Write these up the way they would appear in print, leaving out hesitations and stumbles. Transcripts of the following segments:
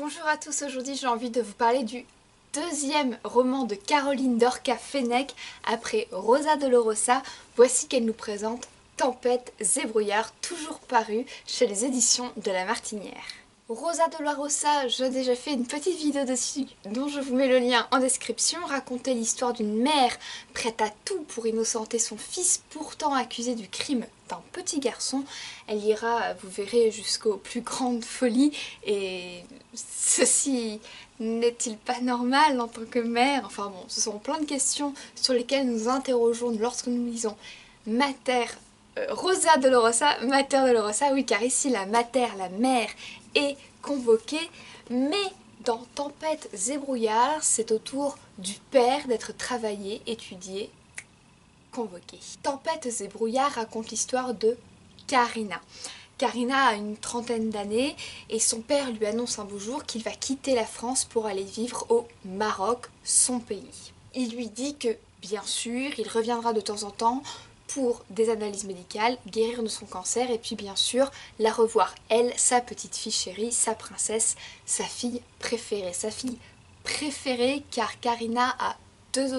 Bonjour à tous, aujourd'hui j'ai envie de vous parler du deuxième roman de Caroline Dorca Fenech après Rosa Dolorosa. Voici qu'elle nous présente Tempêtes et brouillards, toujours paru chez les éditions de La Martinière. Rosa Dolorosa, j'ai déjà fait une petite vidéo dessus dont je vous mets le lien en description, racontait l'histoire d'une mère prête à tout pour innocenter son fils pourtant accusé du crime d'un petit garçon. Elle ira, vous verrez, jusqu'aux plus grandes folies et ceci n'est-il pas normal en tant que mère? Enfin bon, ce sont plein de questions sur lesquelles nous interrogeons lorsque nous lisons Rosa Dolorosa, Mater Dolorosa, oui, car ici la mater, la mère, est convoquée, mais dans Tempêtes et brouillards, c'est au tour du père d'être travaillé, étudié, convoqué. Tempêtes et brouillards raconte l'histoire de Karina. Karina a une trentaine d'années et son père lui annonce un beau jour qu'il va quitter la France pour aller vivre au Maroc, son pays. Il lui dit que, bien sûr, il reviendra de temps en temps pour des analyses médicales, guérir de son cancer et puis bien sûr la revoir, elle, sa petite fille chérie, sa princesse, sa fille préférée. Sa fille préférée car Karina a deux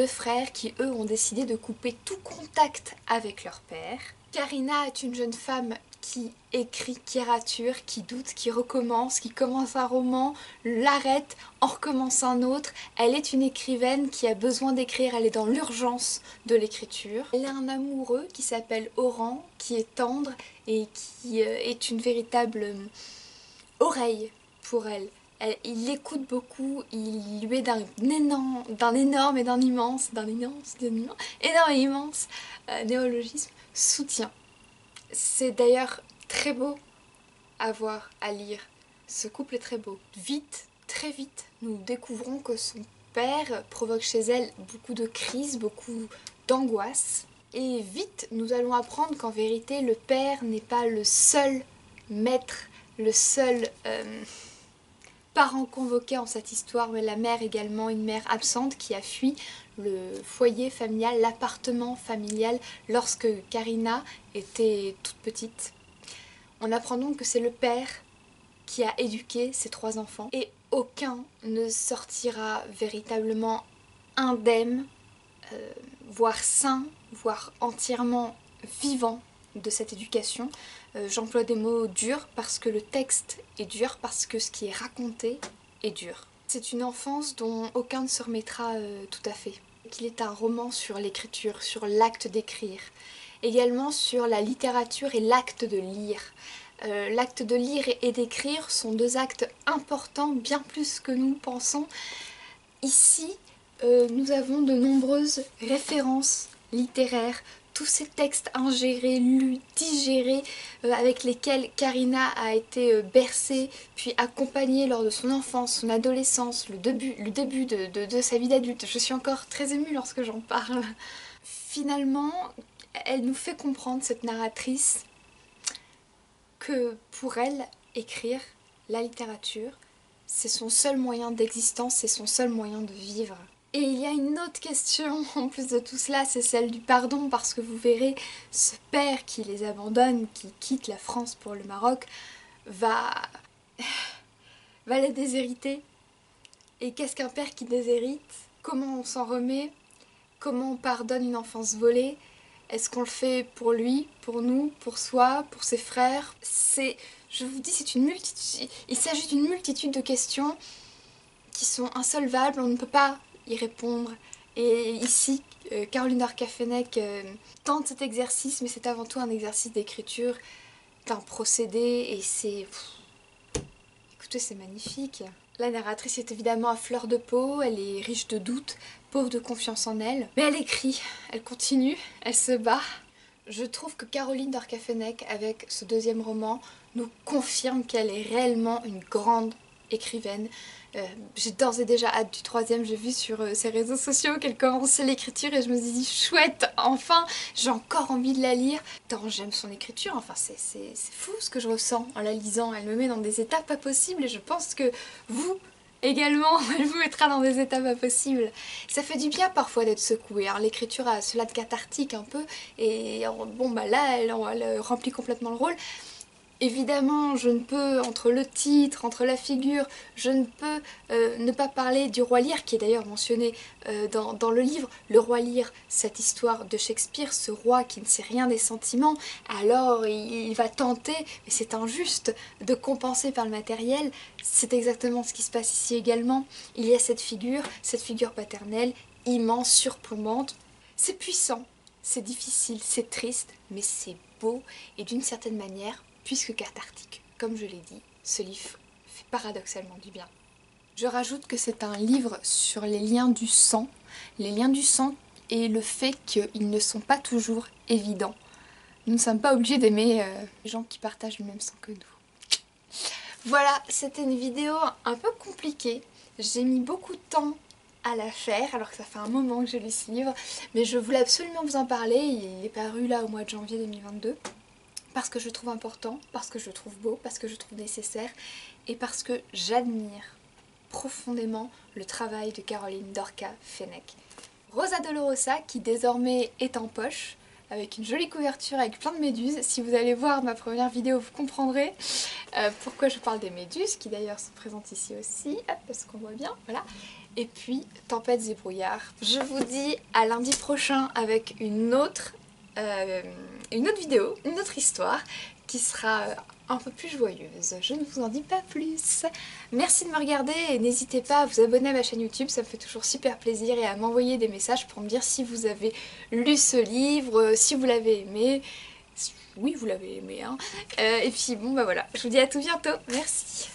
frères qui eux ont décidé de couper tout contact avec leur père. Karina est une jeune femme qui écrit, qui rature, qui doute, qui recommence, qui commence un roman, l'arrête, en recommence un autre. Elle est une écrivaine qui a besoin d'écrire, elle est dans l'urgence de l'écriture. Elle a un amoureux qui s'appelle Oran, qui est tendre et qui est une véritable oreille pour elle. Il l'écoute beaucoup, il lui est d'un énorme et d'un immense néologisme soutien. C'est d'ailleurs très beau à voir, à lire. Ce couple est très beau. Vite, très vite, nous découvrons que son père provoque chez elle beaucoup de crises, beaucoup d'angoisse. Et vite, nous allons apprendre qu'en vérité, le père n'est pas le seul maître, le seul parent convoqué en cette histoire, mais la mère également, une mère absente qui a fui le foyer familial, l'appartement familial lorsque Karina était toute petite. On apprend donc que c'est le père qui a éduqué ses trois enfants et aucun ne sortira véritablement indemne, voire sain, voire entièrement vivant de cette éducation. J'emploie des mots durs parce que le texte est dur, parce que ce qui est raconté est dur. C'est une enfance dont aucun ne se remettra tout à fait. Qu'il est un roman sur l'écriture, sur l'acte d'écrire, également sur la littérature et l'acte de lire. L'acte de lire et d'écrire sont deux actes importants, bien plus que nous pensons. Ici, nous avons de nombreuses références littéraires, tous ces textes ingérés, lus, digérés, avec lesquels Karina a été bercée, puis accompagnée lors de son enfance, son adolescence, le début de sa vie d'adulte. Je suis encore très émue lorsque j'en parle. Finalement, elle nous fait comprendre, cette narratrice, que pour elle, écrire, la littérature, c'est son seul moyen d'existence, c'est son seul moyen de vivre. Et il y a une autre question en plus de tout cela, c'est celle du pardon, parce que vous verrez, ce père qui les abandonne, qui quitte la France pour le Maroc, va les déshériter. Et qu'est-ce qu'un père qui déshérite? Comment on s'en remet? Comment on pardonne une enfance volée? Est-ce qu'on le fait pour lui, pour nous, pour soi, pour ses frères? Je vous dis, il s'agit d'une multitude de questions qui sont insolvables, on ne peut pas y répondre. Et ici, Caroline Dorca Fenech tente cet exercice, mais c'est avant tout un exercice d'écriture, d'un procédé, et c'est... Écoutez, c'est magnifique. La narratrice est évidemment à fleur de peau, elle est riche de doutes, pauvre de confiance en elle, mais elle écrit, elle continue, elle se bat. Je trouve que Caroline Dorca Fenech, avec ce deuxième roman, nous confirme qu'elle est réellement une grande écrivaine. J'ai d'ores et déjà hâte du troisième, j'ai vu sur ses réseaux sociaux qu'elle commençait l'écriture et je me suis dit chouette, enfin j'ai encore envie de la lire. Tant j'aime son écriture, enfin c'est fou ce que je ressens en la lisant, elle me met dans des états pas possibles et je pense que vous également, elle vous mettra dans des états pas possibles. Ça fait du bien parfois d'être secouée, hein. L'écriture a cela de cathartique un peu et bon bah là elle remplit complètement le rôle. Évidemment, je ne peux, entre le titre, entre la figure, je ne peux ne pas parler du roi Lear, qui est d'ailleurs mentionné dans le livre. Le roi Lear, cette histoire de Shakespeare, ce roi qui ne sait rien des sentiments, alors il va tenter, mais c'est injuste, de compenser par le matériel. C'est exactement ce qui se passe ici également. Il y a cette figure paternelle, immense, surplombante. C'est puissant, c'est difficile, c'est triste, mais c'est beau, et d'une certaine manière, puisque carte arctique, comme je l'ai dit, ce livre fait paradoxalement du bien. Je rajoute que c'est un livre sur les liens du sang et le fait qu'ils ne sont pas toujours évidents. Nous ne sommes pas obligés d'aimer les gens qui partagent le même sang que nous. Voilà, c'était une vidéo un peu compliquée. J'ai mis beaucoup de temps à la faire, alors que ça fait un moment que j'ai lu ce livre, mais je voulais absolument vous en parler. Il est paru là au mois de janvier 2022. Parce que je le trouve important, parce que je le trouve beau, parce que je le trouve nécessaire et parce que j'admire profondément le travail de Caroline Dorca Fenech. Rosa Dolorosa qui désormais est en poche avec une jolie couverture avec plein de méduses. Si vous allez voir ma première vidéo, vous comprendrez pourquoi je parle des méduses qui d'ailleurs sont présentes ici aussi, parce qu'on voit bien, voilà. Et puis Tempêtes et brouillards. Je vous dis à lundi prochain avec une autre vidéo, une autre histoire qui sera un peu plus joyeuse. Je ne vous en dis pas plus. Merci de me regarder et n'hésitez pas à vous abonner à ma chaîne YouTube, ça me fait toujours super plaisir, et à m'envoyer des messages pour me dire si vous avez lu ce livre, si vous l'avez aimé. Oui, vous l'avez aimé, hein. Et puis bon bah voilà, je vous dis à tout bientôt. Merci.